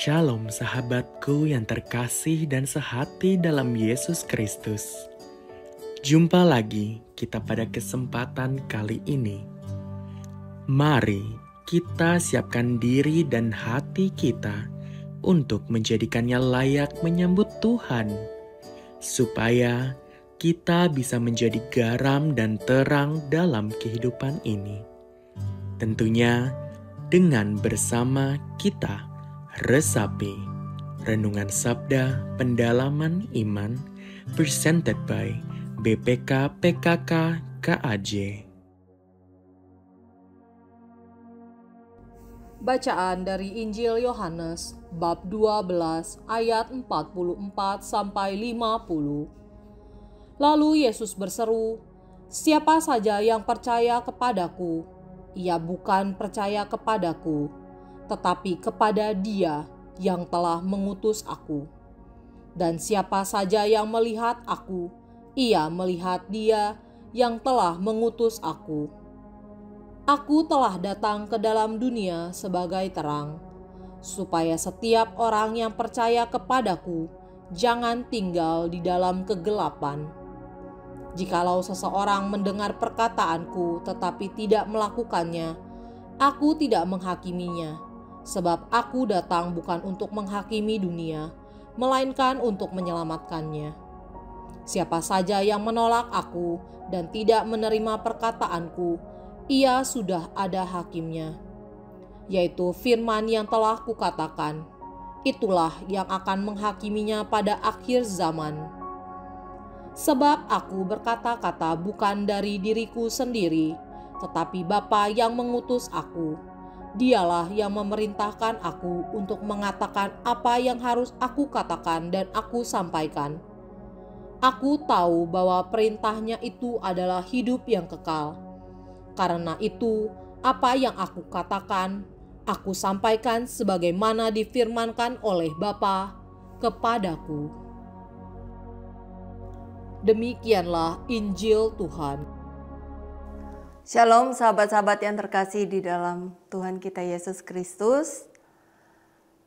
Shalom sahabatku yang terkasih dan sehati dalam Yesus Kristus. Jumpa lagi kita pada kesempatan kali ini. Mari kita siapkan diri dan hati kita untuk menjadikannya layak menyambut Tuhan. Supaya kita bisa menjadi garam dan terang dalam kehidupan ini. Tentunya dengan bersama kita resapi Renungan Sabda Pendalaman Iman presented by BPK PKK KAJ. Bacaan dari Injil Yohanes bab 12 ayat 44 sampai 50. Lalu Yesus berseru, "Siapa saja yang percaya kepadaku, ia bukan percaya kepadaku, tetapi kepada Dia yang telah mengutus aku. Dan siapa saja yang melihat aku, ia melihat Dia yang telah mengutus aku. Aku telah datang ke dalam dunia sebagai terang, supaya setiap orang yang percaya kepadaku jangan tinggal di dalam kegelapan. Jikalau seseorang mendengar perkataanku tetapi tidak melakukannya, aku tidak menghakiminya. Sebab aku datang bukan untuk menghakimi dunia, melainkan untuk menyelamatkannya. Siapa saja yang menolak aku dan tidak menerima perkataanku, ia sudah ada hakimnya, yaitu firman yang telah kukatakan. Itulah yang akan menghakiminya pada akhir zaman. Sebab aku berkata-kata bukan dari diriku sendiri, tetapi Bapa yang mengutus aku. Dialah yang memerintahkan aku untuk mengatakan apa yang harus aku katakan dan aku sampaikan. Aku tahu bahwa perintahnya itu adalah hidup yang kekal. Karena itu, apa yang aku katakan, aku sampaikan sebagaimana difirmankan oleh Bapa kepadaku." Demikianlah Injil Tuhan. Shalom sahabat-sahabat yang terkasih di dalam Tuhan kita Yesus Kristus.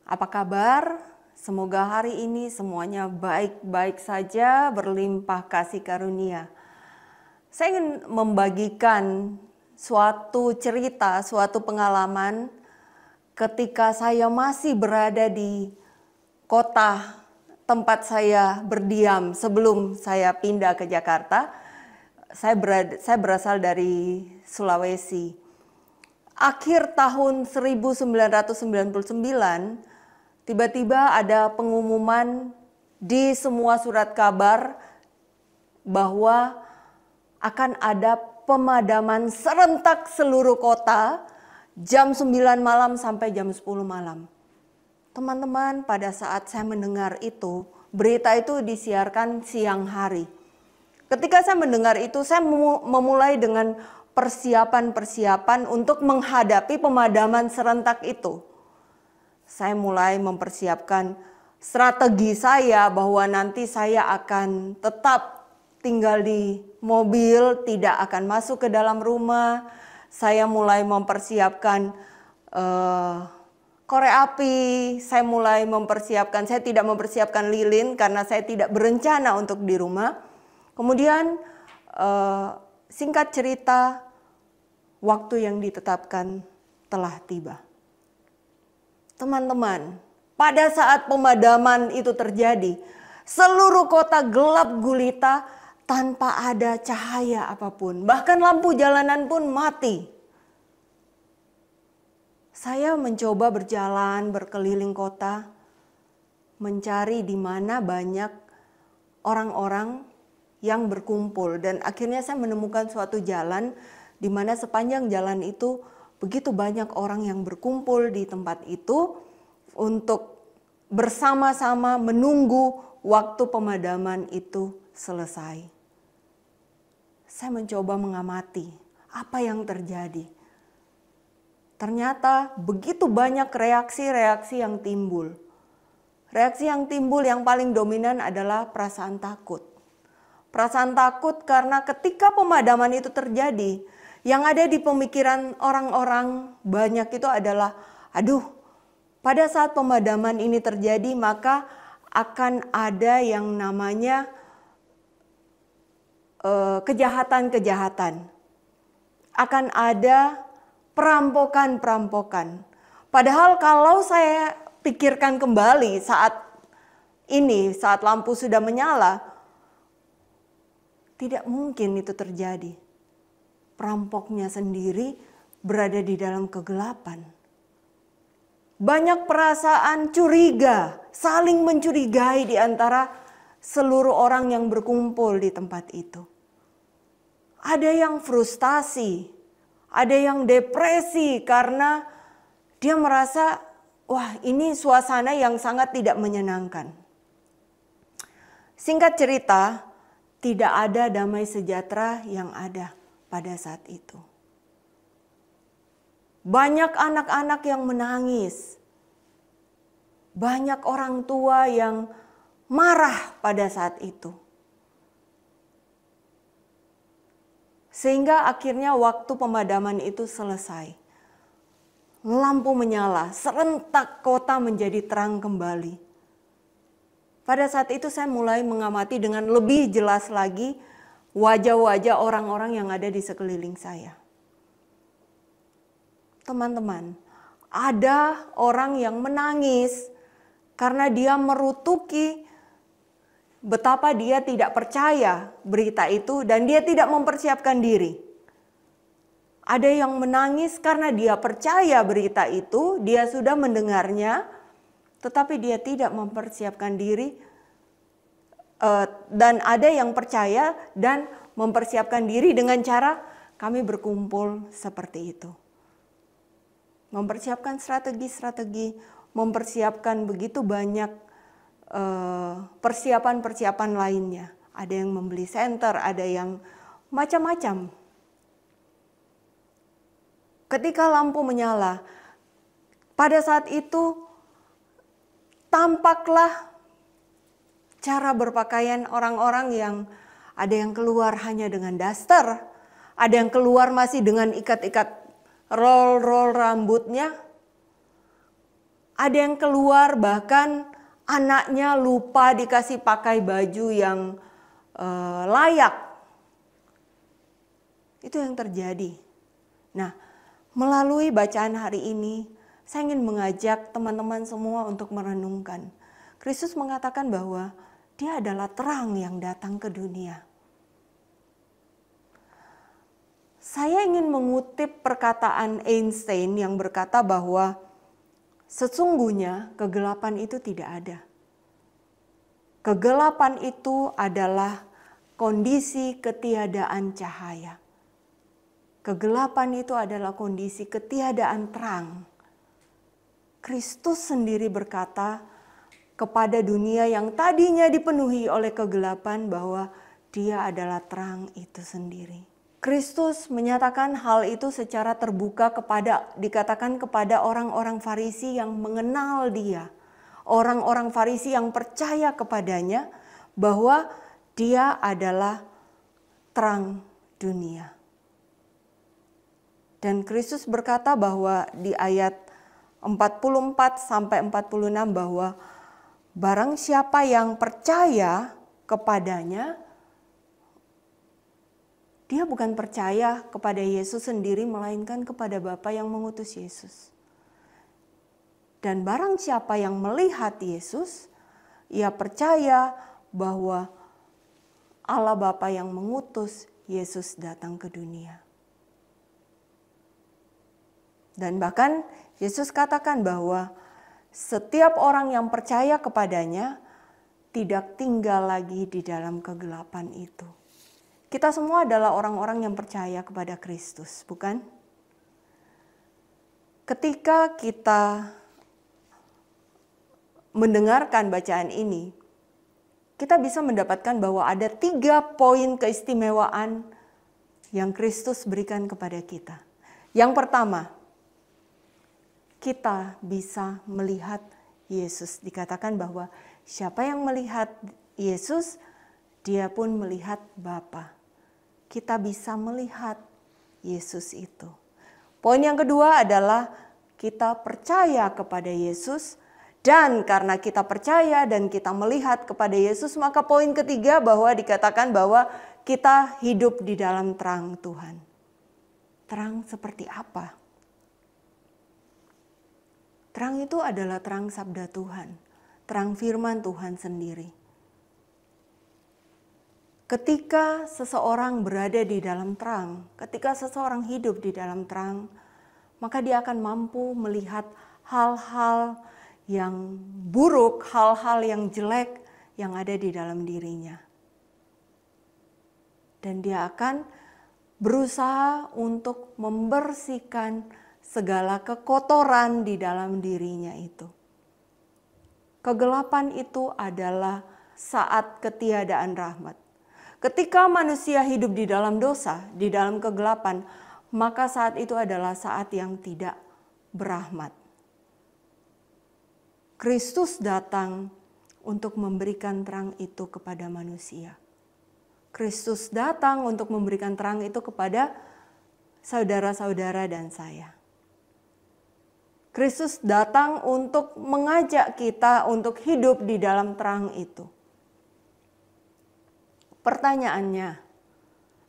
Apa kabar? Semoga hari ini semuanya baik-baik saja, berlimpah kasih karunia. Saya ingin membagikan suatu cerita, suatu pengalaman ketika saya masih berada di kota tempat saya berdiam sebelum saya pindah ke Jakarta. Saya berasal dari Sulawesi. Akhir tahun 1999, tiba-tiba ada pengumuman di semua surat kabar bahwa akan ada pemadaman serentak seluruh kota jam 9 malam sampai jam 10 malam. Teman-teman, pada saat saya mendengar itu, berita itu disiarkan siang hari. Ketika saya mendengar itu, saya memulai dengan persiapan-persiapan untuk menghadapi pemadaman serentak itu. Saya mulai mempersiapkan strategi saya bahwa nanti saya akan tetap tinggal di mobil, tidak akan masuk ke dalam rumah. Saya mulai mempersiapkan korek api, saya mulai mempersiapkan, saya tidak mempersiapkan lilin karena saya tidak berencana untuk di rumah. Kemudian singkat cerita, waktu yang ditetapkan telah tiba. Teman-teman, pada saat pemadaman itu terjadi, seluruh kota gelap gulita tanpa ada cahaya apapun. Bahkan lampu jalanan pun mati. Saya mencoba berjalan berkeliling kota, mencari di mana banyak orang-orang yang berkumpul, dan akhirnya saya menemukan suatu jalan di mana sepanjang jalan itu begitu banyak orang yang berkumpul di tempat itu untuk bersama-sama menunggu waktu pemadaman itu selesai. Saya mencoba mengamati apa yang terjadi. Ternyata begitu banyak reaksi-reaksi yang timbul. Reaksi yang timbul yang paling dominan adalah perasaan takut. Perasaan takut karena ketika pemadaman itu terjadi, yang ada di pemikiran orang-orang banyak itu adalah, aduh, Pada saat pemadaman ini terjadi, maka akan ada yang namanya kejahatan-kejahatan. Akan ada perampokan-perampokan. Padahal kalau saya pikirkan kembali saat ini, saat lampu sudah menyala, tidak mungkin itu terjadi. Perampoknya sendiri berada di dalam kegelapan. Banyak perasaan curiga, saling mencurigai di antara seluruh orang yang berkumpul di tempat itu. Ada yang frustasi, ada yang depresi karena dia merasa, wah, ini suasana yang sangat tidak menyenangkan. Singkat cerita, tidak ada damai sejahtera yang ada pada saat itu. Banyak anak-anak yang menangis. Banyak orang tua yang marah pada saat itu. Sehingga akhirnya waktu pemadaman itu selesai. Lampu menyala, serentak kota menjadi terang kembali. Pada saat itu saya mulai mengamati dengan lebih jelas lagi wajah-wajah orang-orang yang ada di sekeliling saya. Teman-teman, ada orang yang menangis karena dia merutuki betapa dia tidak percaya berita itu dan dia tidak mempersiapkan diri. Ada yang menangis karena dia percaya berita itu, dia sudah mendengarnya, tetapi dia tidak mempersiapkan diri. Dan ada yang percaya dan mempersiapkan diri dengan cara kami berkumpul seperti itu. Mempersiapkan strategi-strategi, mempersiapkan begitu banyak persiapan-persiapan lainnya. Ada yang membeli senter, ada yang macam-macam. Ketika lampu menyala, pada saat itu tampaklah cara berpakaian orang-orang yang ada yang keluar hanya dengan daster, ada yang keluar masih dengan ikat-ikat roll rambutnya. Ada yang keluar bahkan anaknya lupa dikasih pakai baju yang layak. Itu yang terjadi. Nah, melalui bacaan hari ini, saya ingin mengajak teman-teman semua untuk merenungkan. Kristus mengatakan bahwa Dia adalah terang yang datang ke dunia. Saya ingin mengutip perkataan Einstein yang berkata bahwa sesungguhnya kegelapan itu tidak ada. Kegelapan itu adalah kondisi ketiadaan cahaya. Kegelapan itu adalah kondisi ketiadaan terang. Kristus sendiri berkata kepada dunia yang tadinya dipenuhi oleh kegelapan bahwa Dia adalah terang itu sendiri. Kristus menyatakan hal itu secara terbuka dikatakan kepada orang-orang Farisi yang mengenal Dia. Orang-orang Farisi yang percaya kepadanya bahwa Dia adalah terang dunia. Dan Kristus berkata bahwa di ayat 44 sampai 46 bahwa barang siapa yang percaya kepadanya, dia bukan percaya kepada Yesus sendiri, melainkan kepada Bapa yang mengutus Yesus. Dan barang siapa yang melihat Yesus, ia percaya bahwa Allah Bapa yang mengutus Yesus datang ke dunia. Dan bahkan Yesus katakan bahwa setiap orang yang percaya kepadanya tidak tinggal lagi di dalam kegelapan itu. Kita semua adalah orang-orang yang percaya kepada Kristus, bukan? Ketika kita mendengarkan bacaan ini, kita bisa mendapatkan bahwa ada 3 poin keistimewaan yang Kristus berikan kepada kita. Yang pertama, kita bisa melihat Yesus. Dikatakan bahwa siapa yang melihat Yesus, dia pun melihat Bapa. Kita bisa melihat Yesus itu. Poin yang kedua adalah kita percaya kepada Yesus. Dan karena kita percaya dan kita melihat kepada Yesus, maka poin ketiga bahwa dikatakan bahwa kita hidup di dalam terang Tuhan. Terang seperti apa? Terang itu adalah terang sabda Tuhan, terang firman Tuhan sendiri. Ketika seseorang berada di dalam terang, ketika seseorang hidup di dalam terang, maka dia akan mampu melihat hal-hal yang buruk, hal-hal yang jelek yang ada di dalam dirinya. Dan dia akan berusaha untuk membersihkan segala kekotoran di dalam dirinya itu. Kegelapan itu adalah saat ketiadaan rahmat. Ketika manusia hidup di dalam dosa, di dalam kegelapan, maka saat itu adalah saat yang tidak berahmat. Kristus datang untuk memberikan terang itu kepada manusia. Kristus datang untuk memberikan terang itu kepada saudara-saudara dan saya. Kristus datang untuk mengajak kita untuk hidup di dalam terang itu. Pertanyaannya,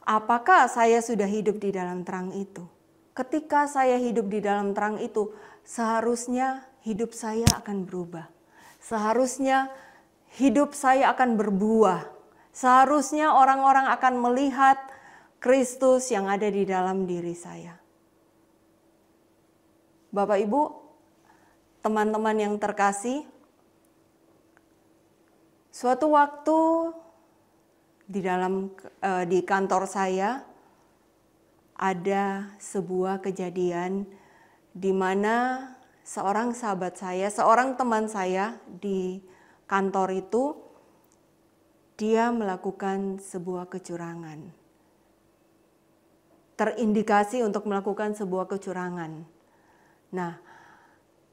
apakah saya sudah hidup di dalam terang itu? Ketika saya hidup di dalam terang itu, seharusnya hidup saya akan berubah. Seharusnya hidup saya akan berbuah. Seharusnya orang-orang akan melihat Kristus yang ada di dalam diri saya. Bapak Ibu, teman-teman yang terkasih, suatu waktu di kantor saya ada sebuah kejadian di mana seorang sahabat saya, seorang teman saya di kantor itu, dia melakukan sebuah kecurangan. Terindikasi untuk melakukan sebuah kecurangan. Nah,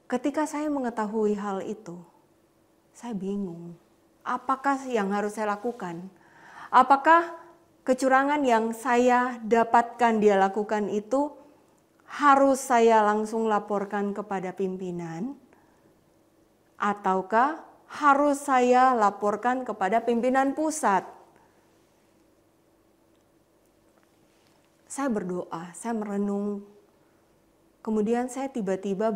ketika saya mengetahui hal itu, saya bingung. Apakah yang harus saya lakukan? Apakah kecurangan yang saya dapatkan dia lakukan itu harus saya langsung laporkan kepada pimpinan? Ataukah harus saya laporkan kepada pimpinan pusat? Saya berdoa, saya merenung. Kemudian saya tiba-tiba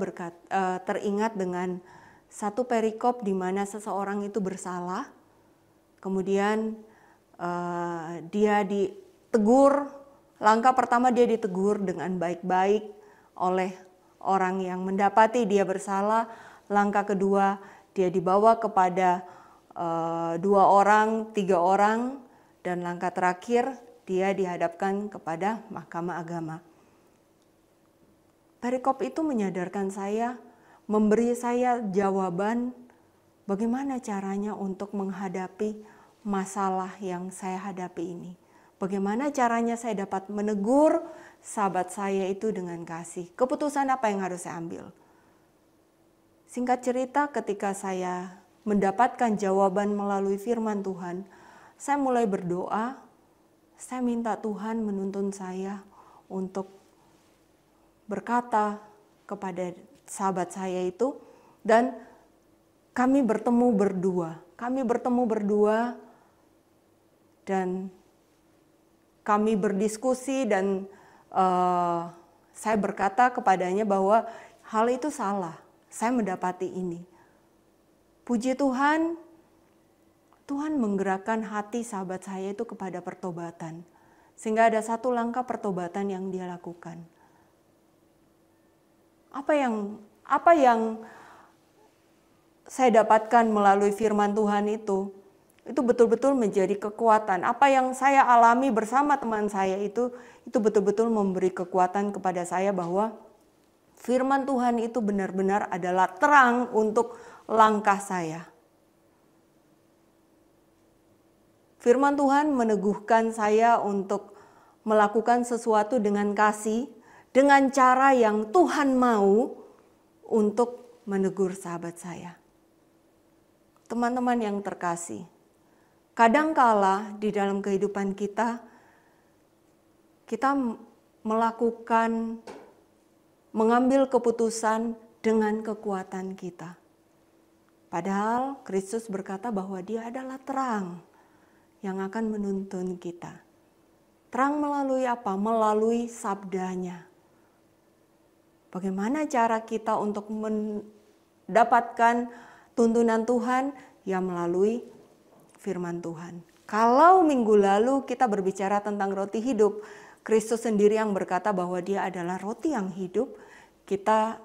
teringat dengan satu perikop di mana seseorang itu bersalah. Kemudian dia ditegur. Langkah pertama dia ditegur dengan baik-baik oleh orang yang mendapati dia bersalah. Langkah kedua dia dibawa kepada 2 orang, 3 orang. Dan langkah terakhir dia dihadapkan kepada Mahkamah Agama. Perikop itu menyadarkan saya, memberi saya jawaban bagaimana caranya untuk menghadapi masalah yang saya hadapi ini. Bagaimana caranya saya dapat menegur sahabat saya itu dengan kasih. Keputusan apa yang harus saya ambil? Singkat cerita, ketika saya mendapatkan jawaban melalui firman Tuhan, saya mulai berdoa, saya minta Tuhan menuntun saya untuk berkata kepada sahabat saya itu, dan kami bertemu berdua. Dan kami berdiskusi dan saya berkata kepadanya bahwa hal itu salah. Saya mendapati ini. Puji Tuhan, Tuhan menggerakkan hati sahabat saya itu kepada pertobatan. Sehingga ada satu langkah pertobatan yang dia lakukan. Apa yang saya dapatkan melalui firman Tuhan itu betul-betul menjadi kekuatan. Apa yang saya alami bersama teman saya itu betul-betul memberi kekuatan kepada saya bahwa firman Tuhan itu benar-benar adalah terang untuk langkah saya. Firman Tuhan meneguhkan saya untuk melakukan sesuatu dengan kasih, dengan cara yang Tuhan mau untuk menegur sahabat saya. Teman-teman yang terkasih, kadangkala di dalam kehidupan kita melakukan mengambil keputusan dengan kekuatan kita. Padahal Kristus berkata bahwa Dia adalah terang yang akan menuntun kita. Terang melalui apa? Melalui sabdanya. Bagaimana cara kita untuk mendapatkan tuntunan Tuhan? Ya melalui firman Tuhan. Kalau minggu lalu kita berbicara tentang roti hidup, Kristus sendiri yang berkata bahwa Dia adalah roti yang hidup, kita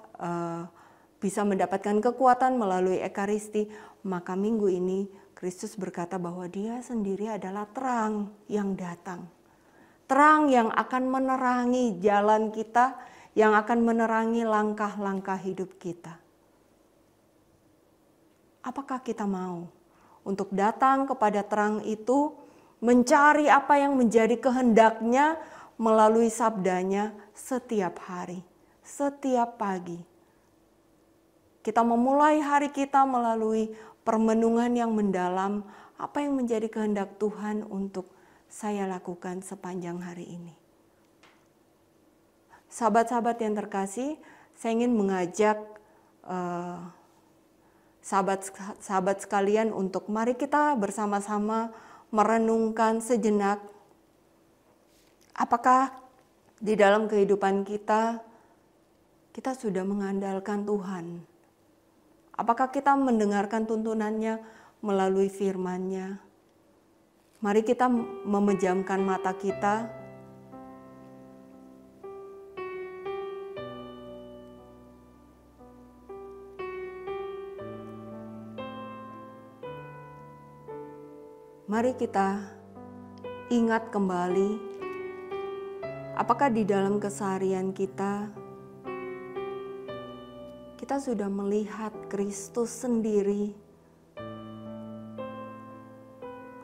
bisa mendapatkan kekuatan melalui Ekaristi. Maka minggu ini Kristus berkata bahwa Dia sendiri adalah terang yang datang. Terang yang akan menerangi jalan kita, yang akan menerangi langkah-langkah hidup kita. Apakah kita mau untuk datang kepada terang itu, mencari apa yang menjadi kehendaknya melalui sabdanya setiap hari, setiap pagi. Kita memulai hari kita melalui permenungan yang mendalam, apa yang menjadi kehendak Tuhan untuk saya lakukan sepanjang hari ini. Sahabat-sahabat yang terkasih, saya ingin mengajak sahabat sekalian untuk mari kita bersama-sama merenungkan sejenak. Apakah di dalam kehidupan kita sudah mengandalkan Tuhan? Apakah kita mendengarkan tuntunannya melalui firman-Nya? Mari kita memejamkan mata kita. Mari kita ingat kembali, apakah di dalam keseharian kita sudah melihat Kristus sendiri?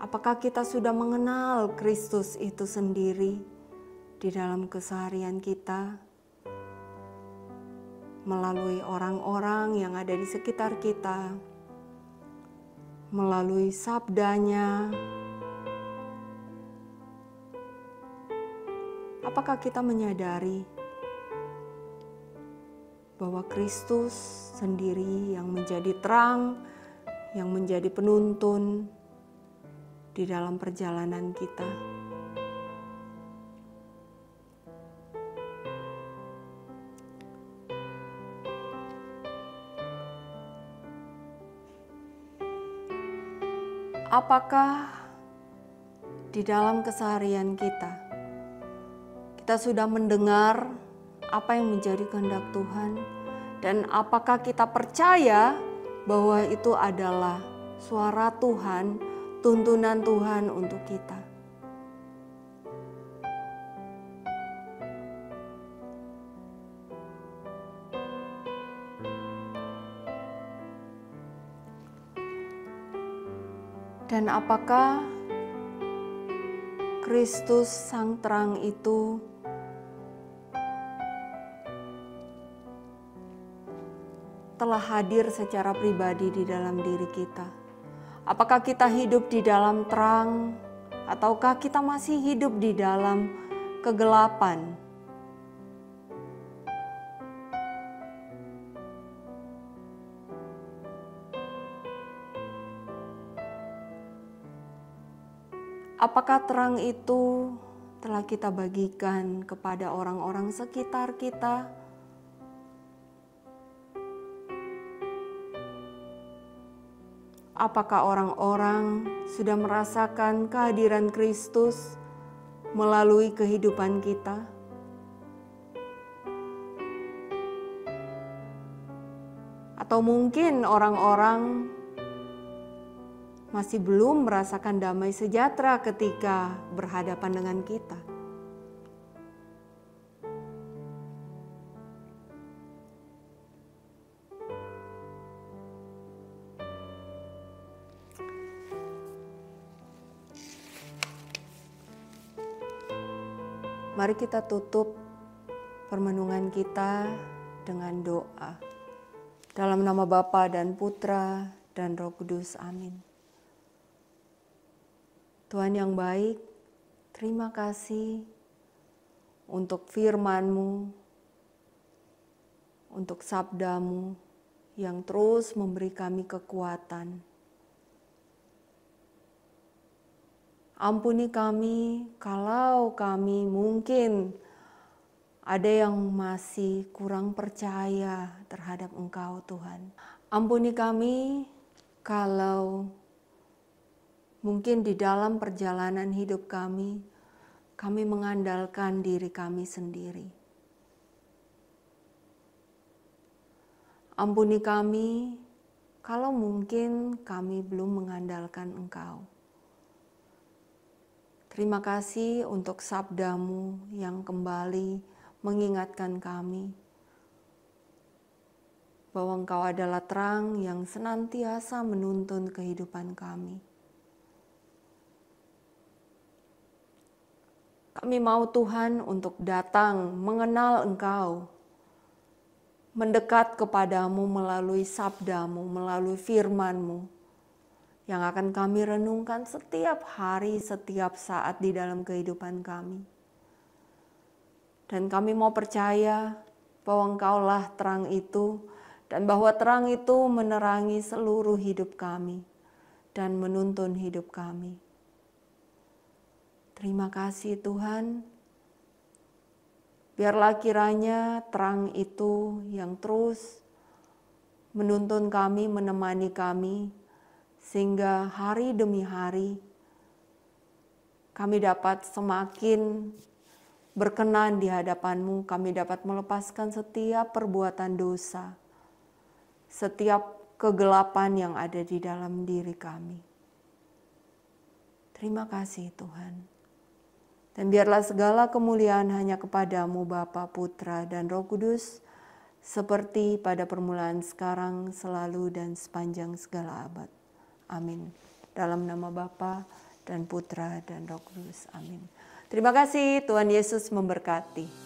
Apakah kita sudah mengenal Kristus itu sendiri di dalam keseharian kita? Melalui orang-orang yang ada di sekitar kita, melalui sabdanya. Apakah kita menyadari bahwa Kristus sendiri yang menjadi terang, yang menjadi penuntun di dalam perjalanan kita? Apakah di dalam keseharian kita sudah mendengar apa yang menjadi kehendak Tuhan, dan apakah kita percaya bahwa itu adalah suara Tuhan, tuntunan Tuhan untuk kita? Dan apakah Kristus Sang Terang itu telah hadir secara pribadi di dalam diri kita? Apakah kita hidup di dalam terang, ataukah kita masih hidup di dalam kegelapan? Apakah terang itu telah kita bagikan kepada orang-orang sekitar kita? Apakah orang-orang sudah merasakan kehadiran Kristus melalui kehidupan kita? Atau mungkin orang-orang masih belum merasakan damai sejahtera ketika berhadapan dengan kita? Mari kita tutup permenungan kita dengan doa. Dalam nama Bapa dan Putra dan Roh Kudus, amin. Tuhan yang baik, terima kasih untuk firman-Mu untuk sabda-Mu yang terus memberi kami kekuatan. Ampuni kami kalau kami mungkin ada yang masih kurang percaya terhadap Engkau, Tuhan. Ampuni kami kalau mungkin di dalam perjalanan hidup kami mengandalkan diri kami sendiri. Ampuni kami kalau mungkin kami belum mengandalkan Engkau. Terima kasih untuk sabda-Mu yang kembali mengingatkan kami bahwa Engkau adalah terang yang senantiasa menuntun kehidupan kami. Kami mau Tuhan untuk datang mengenal Engkau, mendekat kepadamu melalui sabda-Mu, melalui firman-Mu, yang akan kami renungkan setiap hari, setiap saat di dalam kehidupan kami. Dan kami mau percaya bahwa Engkaulah terang itu, dan bahwa terang itu menerangi seluruh hidup kami dan menuntun hidup kami. Terima kasih Tuhan. Biarlah kiranya terang itu yang terus menuntun kami, menemani kami, sehingga hari demi hari kami dapat semakin berkenan di hadapan-Mu, kami dapat melepaskan setiap perbuatan dosa, setiap kegelapan yang ada di dalam diri kami. Terima kasih Tuhan. Dan biarlah segala kemuliaan hanya kepada-Mu Bapa, Putra, dan Roh Kudus, seperti pada permulaan, sekarang, selalu, dan sepanjang segala abad. Amin. Dalam nama Bapa dan Putra dan Roh Kudus. Amin. Terima kasih, Tuhan Yesus memberkati.